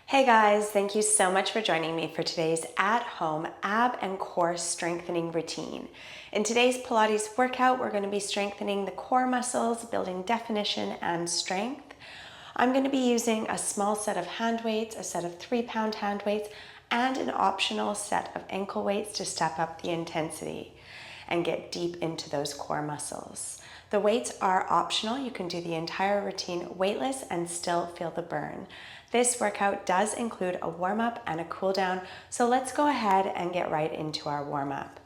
Hey guys, thank you so much for joining me for today's at-home ab and core strengthening routine. In today's Pilates workout, we're going to be strengthening the core muscles, building definition and strength. I'm going to be using a small set of hand weights, a set of 3-pound hand weights, and an optional set of ankle weights to step up the intensity and get deep into those core muscles. The weights are optional. You can do the entire routine weightless and still feel the burn. This workout does include a warm-up and a cool-down, so let's go ahead and get right into our warm-up.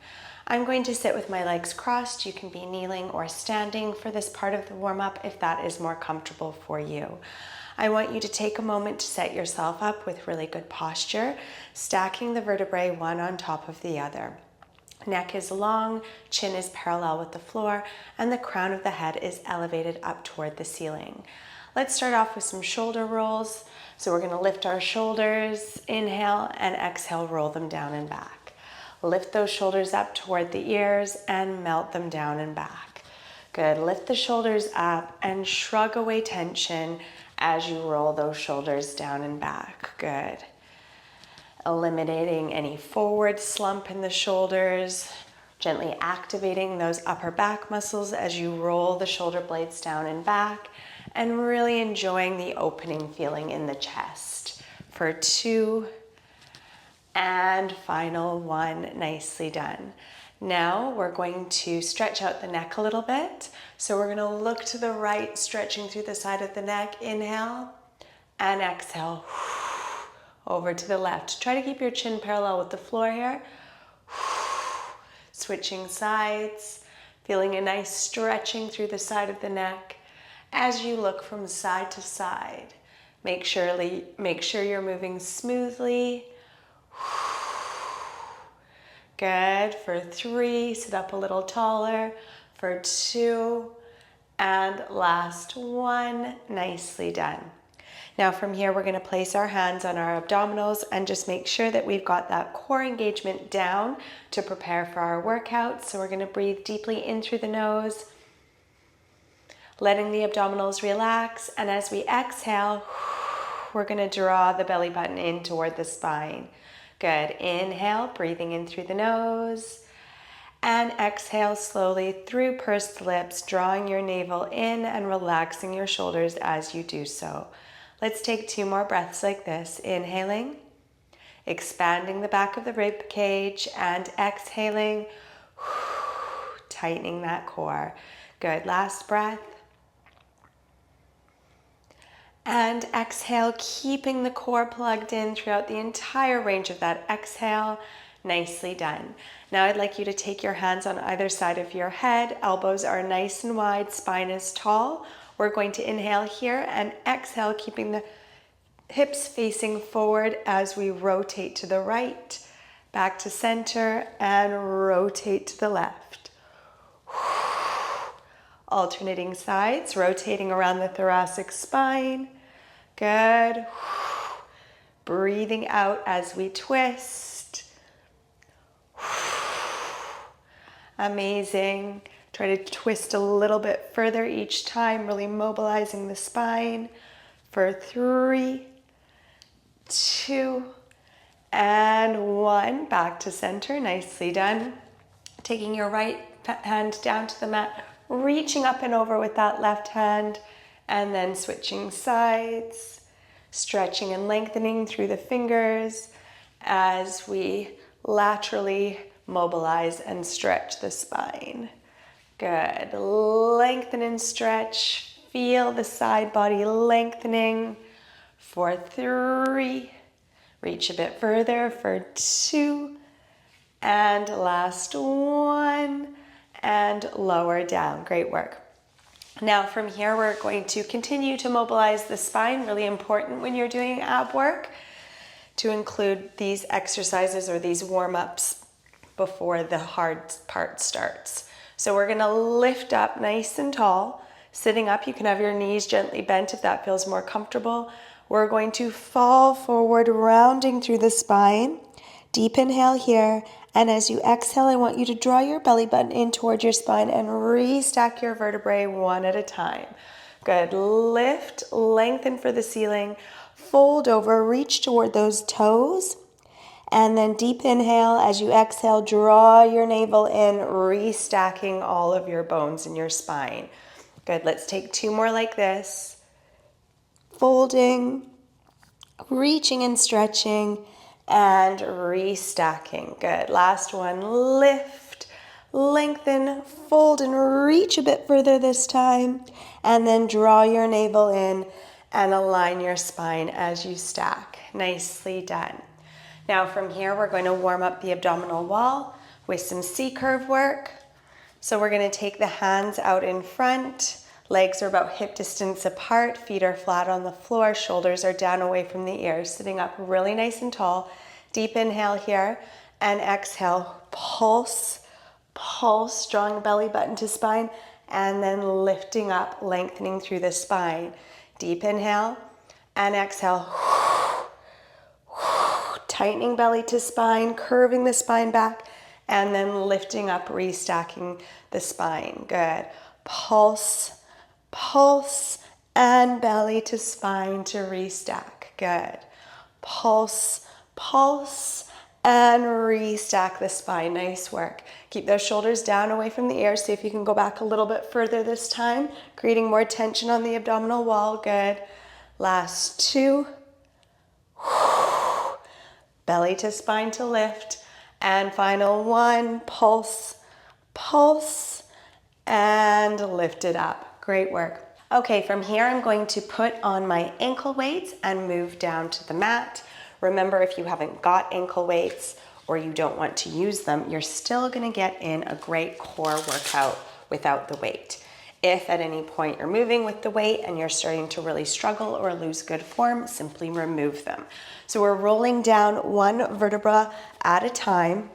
I'm going to sit with my legs crossed. You can be kneeling or standing for this part of the warm-up if that is more comfortable for you. I want you to take a moment to set yourself up with really good posture, stacking the vertebrae one on top of the other. Neck is long, chin is parallel with the floor, and the crown of the head is elevated up toward the ceiling. Let's start off with some shoulder rolls. So we're going to lift our shoulders, inhale, and exhale, roll them down and back. Lift those shoulders up toward the ears and melt them down and back. Good. Lift the shoulders up and shrug away tension as you roll those shoulders down and back. Good. Eliminating any forward slump in the shoulders, gently activating those upper back muscles as you roll the shoulder blades down and back, and really enjoying the opening feeling in the chest. For 2, and final 1, nicely done. Now we're going to stretch out the neck a little bit. So we're going to look to the right, stretching through the side of the neck. Inhale and exhale. Over to the left. Try to keep your chin parallel with the floor here. Switching sides, feeling a nice stretching through the side of the neck. As you look from side to side, make sure you're moving smoothly. Good. For 3, sit up a little taller. For 2, and last 1, nicely done. Now from here, we're going to place our hands on our abdominals and just make sure that we've got that core engagement down to prepare for our workout. So we're going to breathe deeply in through the nose, letting the abdominals relax. And as we exhale, we're going to draw the belly button in toward the spine. Good. Inhale, breathing in through the nose. And exhale slowly through pursed lips, drawing your navel in and relaxing your shoulders as you do so. Let's take 2 more breaths like this. Inhaling, expanding the back of the rib cage, and exhaling, tightening that core. Good. Last breath. And exhale, keeping the core plugged in throughout the entire range of that exhale. Nicely done. Now I'd like you to take your hands on either side of your head. Elbows are nice and wide, spine is tall. We're going to inhale here and exhale, keeping the hips facing forward as we rotate to the right, back to center, and rotate to the left. Alternating sides, rotating around the thoracic spine. Good. Breathing out as we twist. Amazing. Try to twist a little bit further each time, really mobilizing the spine. For 3, 2, and 1. Back to center. Nicely done. Taking your right hand down to the mat, reaching up and over with that left hand, and then switching sides, stretching and lengthening through the fingers as we laterally mobilize and stretch the spine. Good. Lengthen and stretch. Feel the side body lengthening. For 3, reach a bit further. For 2, and last 1, and lower down. Great work. Now from here, we're going to continue to mobilize the spine. Really important when you're doing ab work to include these exercises or these warm-ups before the hard part starts. So we're going to lift up nice and tall. Sitting up, you can have your knees gently bent if that feels more comfortable. We're going to fall forward, rounding through the spine. Deep inhale here. And as you exhale, I want you to draw your belly button in towards your spine and restack your vertebrae one at a time. Good. Lift, lengthen for the ceiling. fold over, reach toward those toes. And then deep inhale. As you exhale, draw your navel in, restacking all of your bones in your spine. Good, let's take 2 more like this. Folding, reaching and stretching, and restacking. Good, last one, lift, lengthen, fold, and reach a bit further this time. And then draw your navel in and align your spine as you stack. Nicely done. Now from here, we're going to warm up the abdominal wall with some C-curve work. So we're going to take the hands out in front. Legs are about hip distance apart. Feet are flat on the floor. Shoulders are down away from the ears. Sitting up really nice and tall. Deep inhale here and exhale. Pulse, pulse, drawing the belly button to spine and then lifting up, lengthening through the spine. Deep inhale and exhale. Tightening belly to spine, curving the spine back, and then lifting up, restacking the spine. Good. Pulse, pulse, and belly to spine to restack. Good. Pulse, pulse, and restack the spine. Nice work. Keep those shoulders down away from the ears. See if you can go back a little bit further this time, creating more tension on the abdominal wall. Good. Last 2. Belly to spine to lift. And final 1, pulse, pulse, and lift it up. Great work. Okay, from here I'm going to put on my ankle weights and move down to the mat. Remember, if you haven't got ankle weights or you don't want to use them, you're still gonna get in a great core workout without the weight. If at any point you're moving with the weight and you're starting to really struggle or lose good form, simply remove them. So we're rolling down 1 vertebra at a time,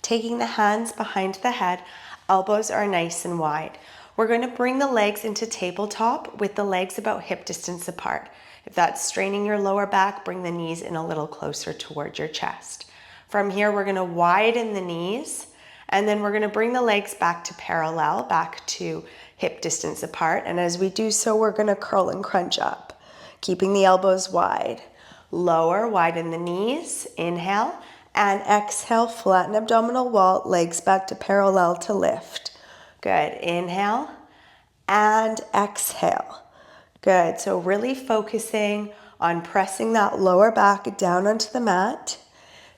taking the hands behind the head, elbows are nice and wide. We're going to bring the legs into tabletop with the legs about hip distance apart. If that's straining your lower back, bring the knees in a little closer toward your chest. From here, we're going to widen the knees, and then we're going to bring the legs back to parallel, back to hip distance apart. And as we do so, we're going to curl and crunch up, keeping the elbows wide. Lower, widen the knees, inhale, and exhale, flatten abdominal wall, legs back to parallel to lift. Good, inhale and exhale. Good, so really focusing on pressing that lower back down onto the mat,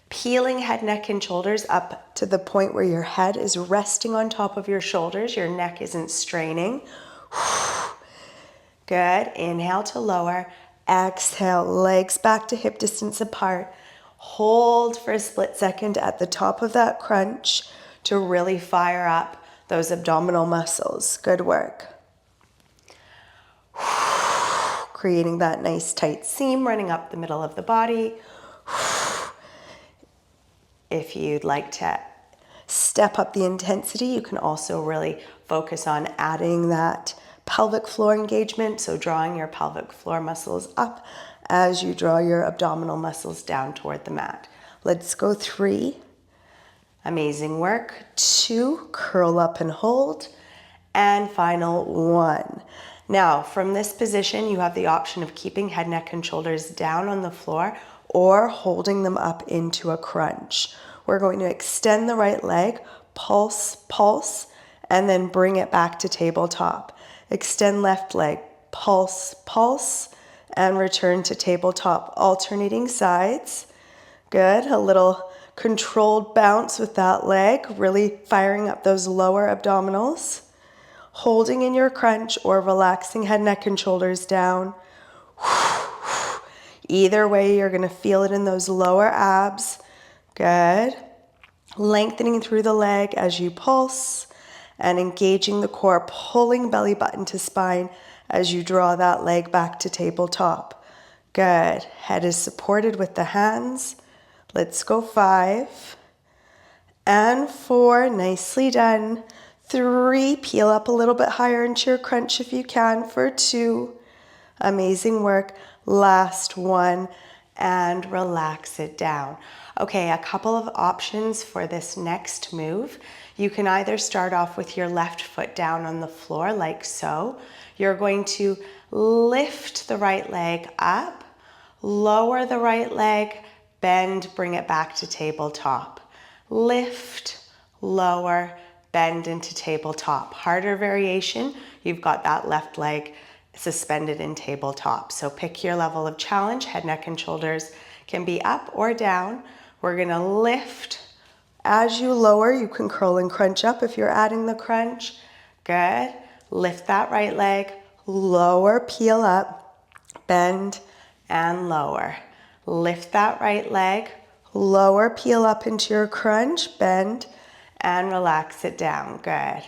peeling head, neck, and shoulders up to the point where your head is resting on top of your shoulders, your neck isn't straining. Good, inhale to lower, exhale, legs back to hip distance apart. Hold for a split second at the top of that crunch to really fire up those abdominal muscles. Good work. Creating that nice tight seam running up the middle of the body. If you'd like to step up the intensity, you can also really focus on adding that pelvic floor engagement, so drawing your pelvic floor muscles up as you draw your abdominal muscles down toward the mat. Let's go 3. Amazing work. 2, curl up and hold. And final 1. Now, from this position, you have the option of keeping head, neck, and shoulders down on the floor or holding them up into a crunch. We're going to extend the right leg, pulse, pulse, and then bring it back to tabletop. Extend left leg, pulse, pulse, and return to tabletop, alternating sides. Good, a little controlled bounce with that leg, really firing up those lower abdominals. Holding in your crunch or relaxing head, neck, and shoulders down. Either way, you're gonna feel it in those lower abs. Good. Lengthening through the leg as you pulse and engaging the core, pulling belly button to spine as you draw that leg back to tabletop. Good. Head is supported with the hands. Let's go 5 and 4. Nicely done. 3, peel up a little bit higher into your crunch if you can for 2. Amazing work. Last 1 and relax it down. Okay, a couple of options for this next move. You can either start off with your left foot down on the floor like so. You're going to lift the right leg up, lower the right leg, bend, bring it back to tabletop. Lift, lower, bend into tabletop. Harder variation, you've got that left leg suspended in tabletop. So pick your level of challenge. Head, neck, and shoulders can be up or down. We're gonna lift. As you lower, you can curl and crunch up if you're adding the crunch. Good. Lift that right leg, lower, peel up, bend, and lower. Lift that right leg, lower, peel up into your crunch, bend, and relax it down. Good.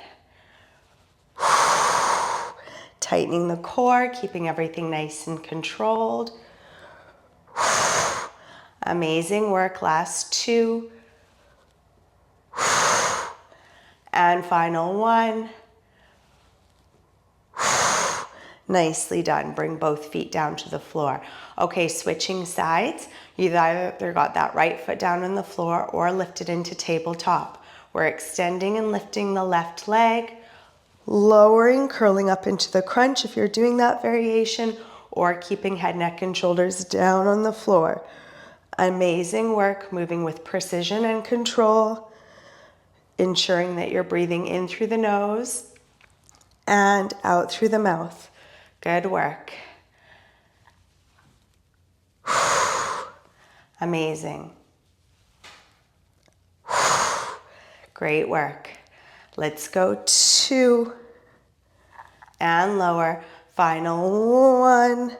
Tightening the core, keeping everything nice and controlled. Amazing work. Last 2. And final 1. Nicely done. Bring both feet down to the floor. Okay, switching sides. You've either got that right foot down on the floor or lifted into tabletop. We're extending and lifting the left leg, lowering, curling up into the crunch if you're doing that variation, or keeping head, neck, and shoulders down on the floor. Amazing work, moving with precision and control, ensuring that you're breathing in through the nose and out through the mouth. Good work. Amazing. Great work. Let's go 2 and lower. Final 1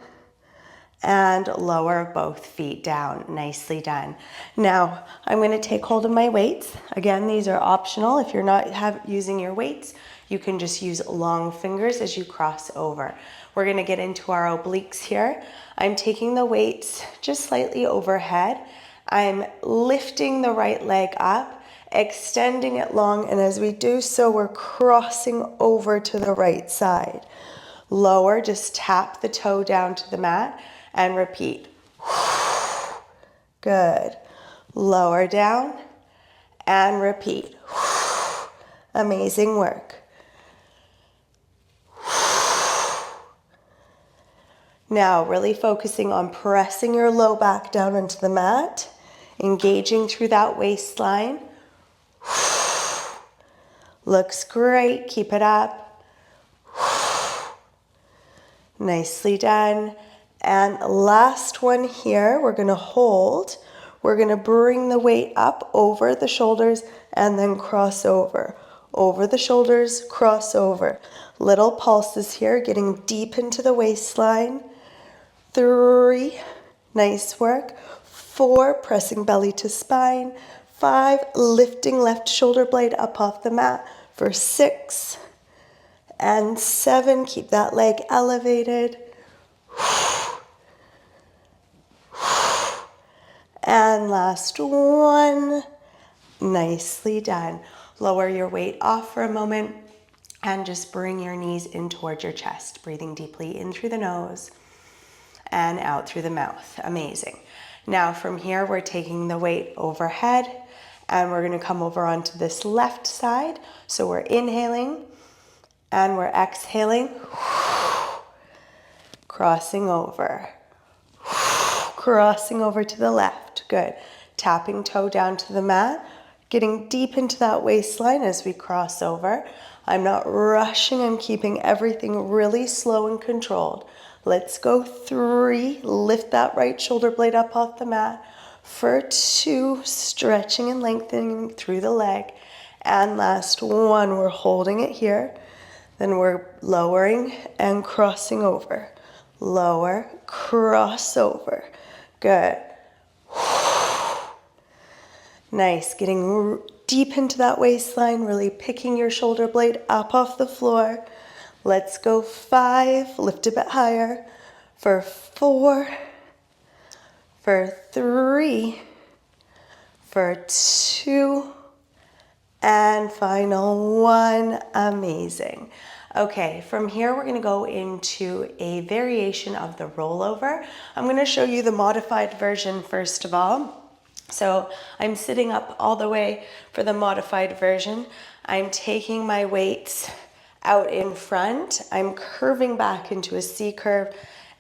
and lower both feet down. Nicely done. Now I'm going to take hold of my weights. Again, these are optional. If you're not using your weights, you can just use long fingers as you cross over. We're going to get into our obliques here. I'm taking the weights just slightly overhead. I'm lifting the right leg up, extending it long, and as we do so, we're crossing over to the right side. Lower, just tap the toe down to the mat and repeat. Good. Lower down and repeat. Amazing work. Now, really focusing on pressing your low back down into the mat, engaging through that waistline. Looks great. Keep it up. Nicely done. And last one here, we're going to hold. We're going to bring the weight up over the shoulders and then cross over. Over the shoulders, cross over. Little pulses here, getting deep into the waistline. 3, nice work. 4, pressing belly to spine. 5, lifting left shoulder blade up off the mat for 6. And 7, keep that leg elevated. And last 1, nicely done. Lower your weight off for a moment and just bring your knees in towards your chest, breathing deeply in through the nose and out through the mouth. Amazing. Now from here, we're taking the weight overhead and we're going to come over onto this left side. So we're inhaling and we're exhaling, crossing over, crossing over to the left. Good. Tapping toe down to the mat, getting deep into that waistline as we cross over. I'm not rushing, I'm keeping everything really slow and controlled. Let's go 3, lift that right shoulder blade up off the mat. For 2, stretching and lengthening through the leg. And last 1, we're holding it here. Then we're lowering and crossing over. Lower, cross over. Good. Nice, getting deep into that waistline, really picking your shoulder blade up off the floor. Let's go 5, lift a bit higher. For 4, for 3, for 2, and final 1. Amazing. Okay, from here we're going to go into a variation of the rollover. I'm going to show you the modified version first of all. So I'm sitting up all the way for the modified version. I'm taking my weights out in front. I'm curving back into a C curve,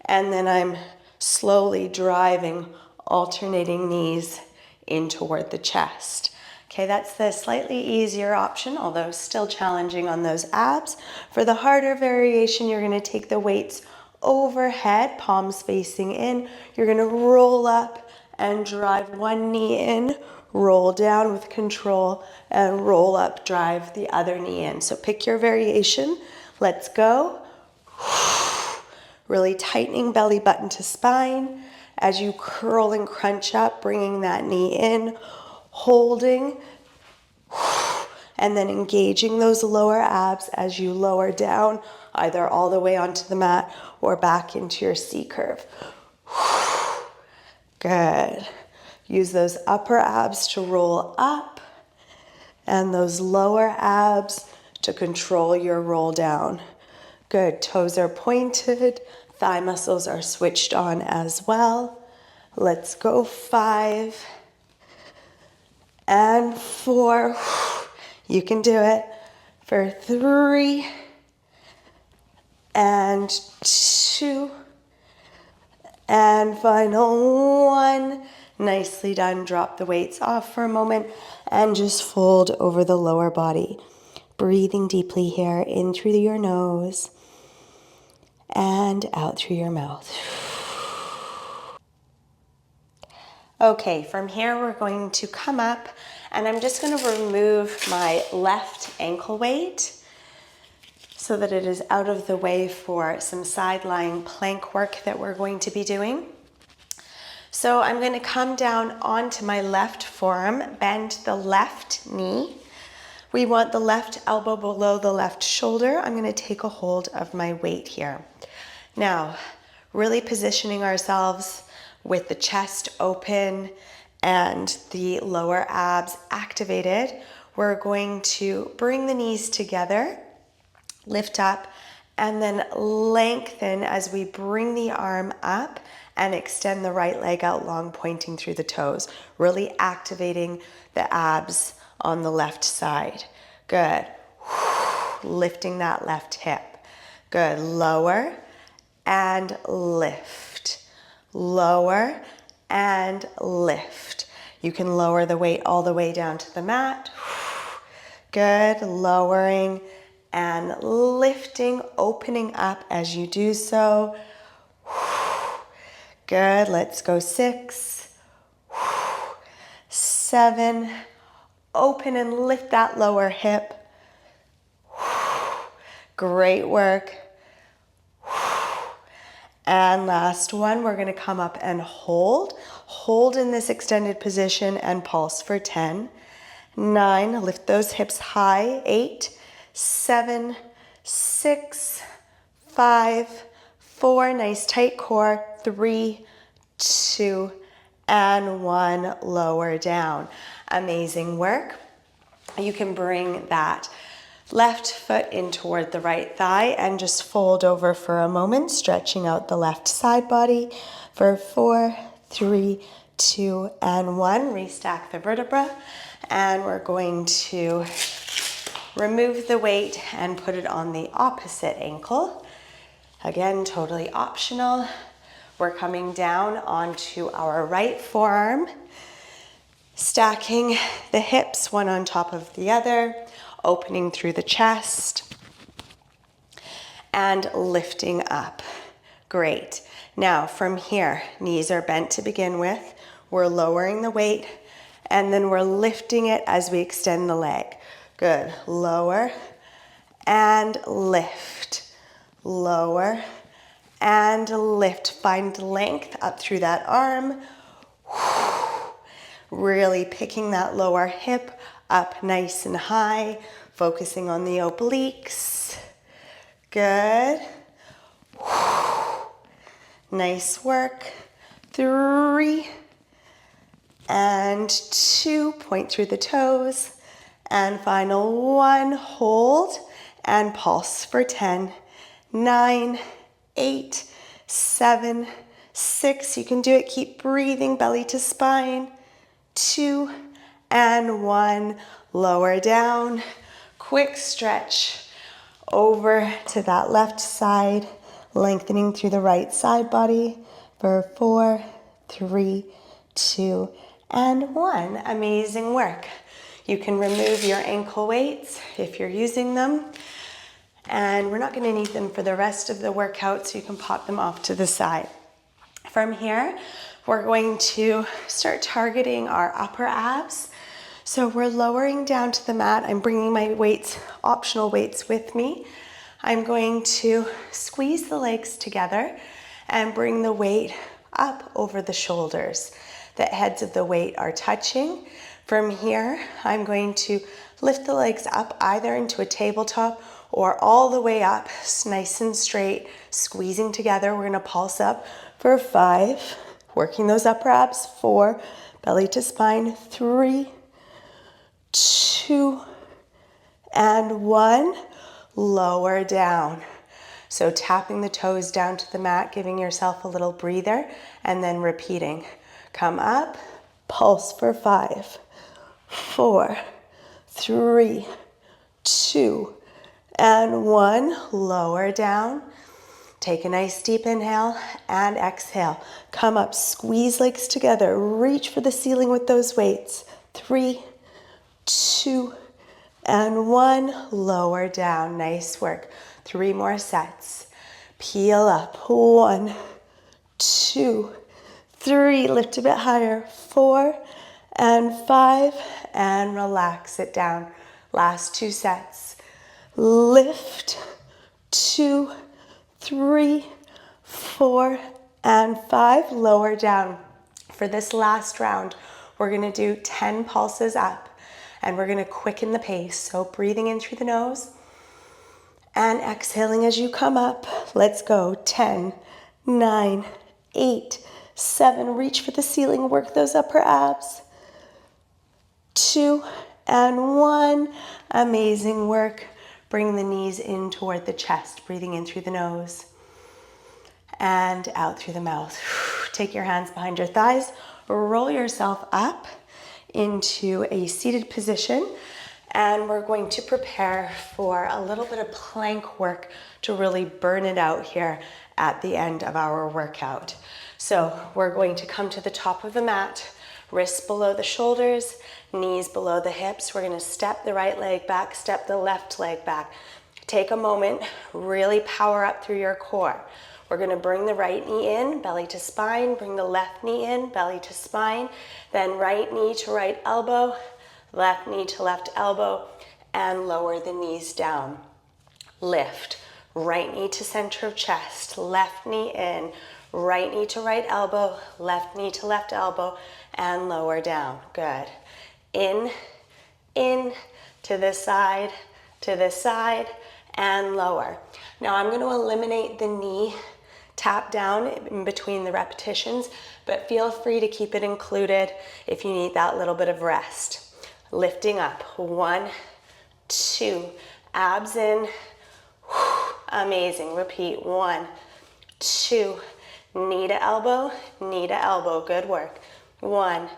and then I'm slowly driving, alternating knees in toward the chest. Okay, that's the slightly easier option, although still challenging on those abs. For the harder variation, you're gonna take the weights overhead, palms facing in. You're gonna roll up and drive one knee in, roll down with control, and roll up, drive the other knee in. So pick your variation. Let's go. Really tightening belly button to spine as you curl and crunch up, bringing that knee in, holding, and then engaging those lower abs as you lower down, either all the way onto the mat or back into your C curve. Good. Use those upper abs to roll up and those lower abs to control your roll down. Good. Toes are pointed. Thigh muscles are switched on as well. Let's go. 5 and 4. You can do it. For 3 and 2 and final 1. Nicely done. Drop the weights off for a moment and just fold over the lower body. Breathing deeply here, in through your nose and out through your mouth. Okay, from here we're going to come up and I'm just going to remove my left ankle weight so that it is out of the way for some side lying plank work that we're going to be doing. So I'm going to come down onto my left forearm, bend the left knee. We want the left elbow below the left shoulder. I'm going to take a hold of my weight here. Now, really positioning ourselves with the chest open and the lower abs activated. We're going to bring the knees together, lift up, and then lengthen as we bring the arm up and extend the right leg out long, pointing through the toes, really activating the abs on the left side. Good. Lifting that left hip. Good. Lower and lift. Lower and lift. You can lower the weight all the way down to the mat. Good. Lowering and lifting, opening up as you do so. Good. Let's go. 6, 7. Open and lift that lower hip. Great work. And last one, we're going to come up and hold. Hold in this extended position and pulse for 10, 9, lift those hips high, 8, 7, 6, 5, 4, nice tight core, 3, 2, and 1, lower down. Amazing work. You can bring that left foot in toward the right thigh and just fold over for a moment, stretching out the left side body for 4, 3, 2, and 1. Restack the vertebra, and we're going to remove the weight and put it on the opposite ankle. Again, totally optional. We're coming down onto our right forearm, stacking the hips one on top of the other, opening through the chest and lifting up. Great. Now from here, knees are bent to begin with. We're lowering the weight and then we're lifting it as we extend the leg. Good. Lower and lift. Lower and lift. Find length up through that arm. Really picking that lower hip up nice and high, focusing on the obliques. Good. Nice work. 3 and 2, point through the toes. And final 1, hold and pulse for 10, 9, 8, 7, 6. You can do it. Keep breathing, belly to spine. 2 and 1, lower down. Quick stretch over to that left side, lengthening through the right side body. for 4, 3, 2, and 1. Amazing work. You can remove your ankle weights if you're using them. And we're not going to need them for the rest of the workout, so you can pop them off to the side. From here, we're going to start targeting our upper abs. So we're lowering down to the mat. I'm bringing my weights, optional weights with me. I'm going to squeeze the legs together and bring the weight up over the shoulders. The heads of the weight are touching. From here, I'm going to lift the legs up either into a tabletop or all the way up, nice and straight, squeezing together. We're gonna pulse up for 5, working those upper abs, 4, belly to spine, 3, 2, and 1, lower down. So tapping the toes down to the mat, giving yourself a little breather, and then repeating. Come up, pulse for 5, 4, 3, 2, and 1, lower down. Take a nice deep inhale and exhale. Come up, squeeze legs together, reach for the ceiling with those weights. 3, 2, and 1, lower down. Nice work. 3 more sets. Peel up. 1, 2, 3, lift a bit higher. 4 and 5, and relax it down. Last 2 sets. Lift, 2, 3, 4, and 5, lower down. For this last round, we're gonna do 10 pulses up, and we're gonna quicken the pace. So breathing in through the nose and exhaling as you come up. Let's go. 10, 9, 8, 7, reach for the ceiling, work those upper abs. 2 and 1, amazing work. Bring the knees in toward the chest, breathing in through the nose and out through the mouth. Take your hands behind your thighs, roll yourself up into a seated position, and we're going to prepare for a little bit of plank work to really burn it out here at the end of our workout. So we're going to come to the top of the mat, wrists below the shoulders, knees below the hips. We're gonna step the right leg back, step the left leg back. Take a moment, really power up through your core. We're gonna bring the right knee in, belly to spine, bring the left knee in, belly to spine, then right knee to right elbow, left knee to left elbow, and lower the knees down. Lift, right knee to center of chest, left knee in, right knee to right elbow, left knee to left elbow, and lower down. Good. In, to this side, and lower. Now I'm going to eliminate the knee tap down in between the repetitions, but feel free to keep it included if you need that little bit of rest. Lifting up. 1, 2, abs in. Amazing. Repeat. 1, 2, knee to elbow, good work. 1,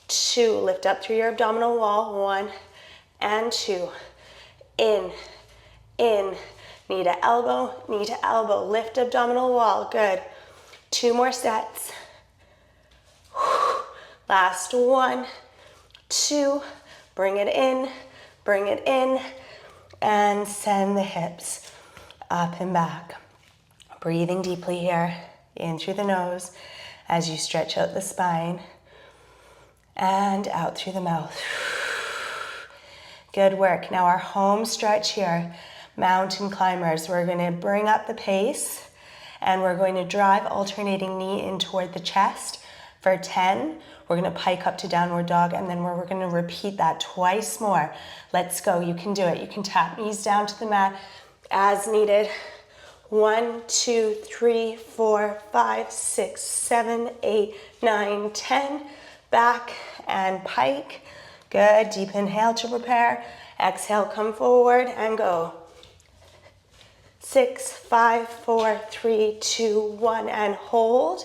2, lift up through your abdominal wall. 1 and 2, in, knee to elbow, lift abdominal wall, good. 2 more sets. Last 1, 2, bring it in, and send the hips up and back. Breathing deeply here, in through the nose as you stretch out the spine, and out through the mouth. Good work. Now our home stretch here, mountain climbers. We're going to bring up the pace, and we're going to drive alternating knee in toward the chest. For 10, we're going to pike up to downward dog, and then we're going to repeat that twice more. Let's go. You can do it. You can tap knees down to the mat as needed. 1, 2, 3, 4, 5, 6, 7, 8, 9, 10. Back and pike. Good. Deep inhale to prepare. Exhale, come forward and go. 6, 5, 4, 3, 2, 1, and hold.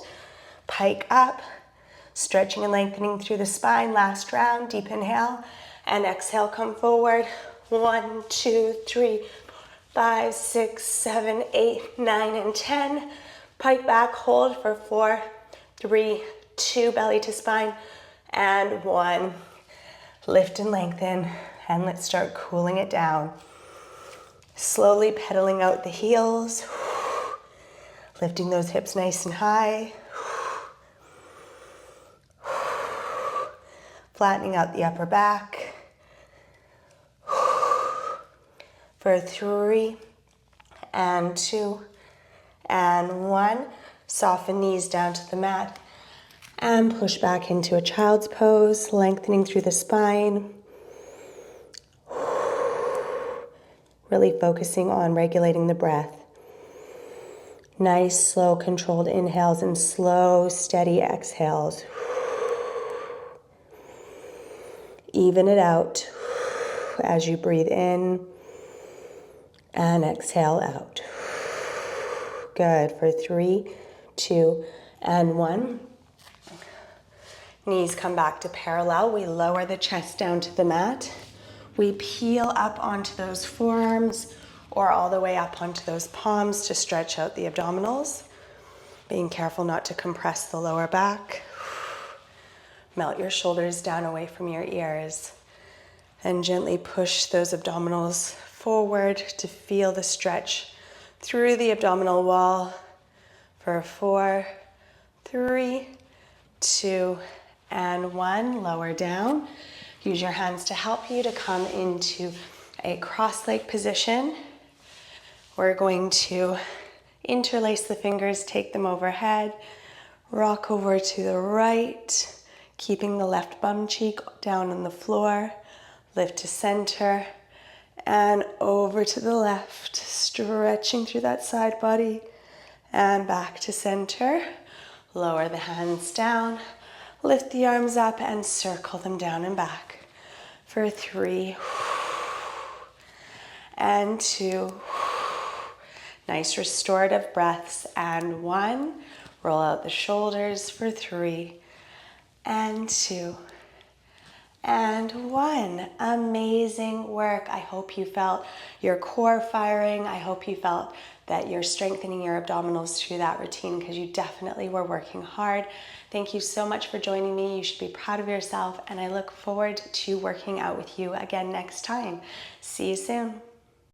Pike up. Stretching and lengthening through the spine. Last round. Deep inhale and exhale, come forward. 1, 2, 3, 5, 6, 7, 8, 9, and 10. Pike back, hold for 4, 3, 2, belly to spine, and 1. Lift and lengthen, and let's start cooling it down. Slowly pedaling out the heels, lifting those hips nice and high, flattening out the upper back. For 3, and 2, and 1. Soften knees down to the mat and push back into a child's pose, lengthening through the spine. Really focusing on regulating the breath. Nice, slow, controlled inhales and slow, steady exhales. Even it out as you breathe in and exhale out. Good. For 3, 2, and 1. Knees come back to parallel. We lower the chest down to the mat. We peel up onto those forearms or all the way up onto those palms to stretch out the abdominals. Being careful not to compress the lower back. Melt your shoulders down away from your ears. And gently push those abdominals forward to feel the stretch through the abdominal wall. For 4, 3, 2, and 1. Lower down. Use your hands to help you to come into a cross-leg position. We're going to interlace the fingers, take them overhead, rock over to the right, keeping the left bum cheek down on the floor, lift to center, and over to the left, stretching through that side body, and back to center. Lower the hands down, lift the arms up, and circle them down and back. For 3, and 2, nice restorative breaths, and 1. Roll out the shoulders for 3, and 2, and 1. Amazing work. I hope you felt your core firing. I hope you felt that you're strengthening your abdominals through that routine, because you definitely were working hard. Thank you so much for joining me. You should be proud of yourself, and I look forward to working out with you again next time. See you soon.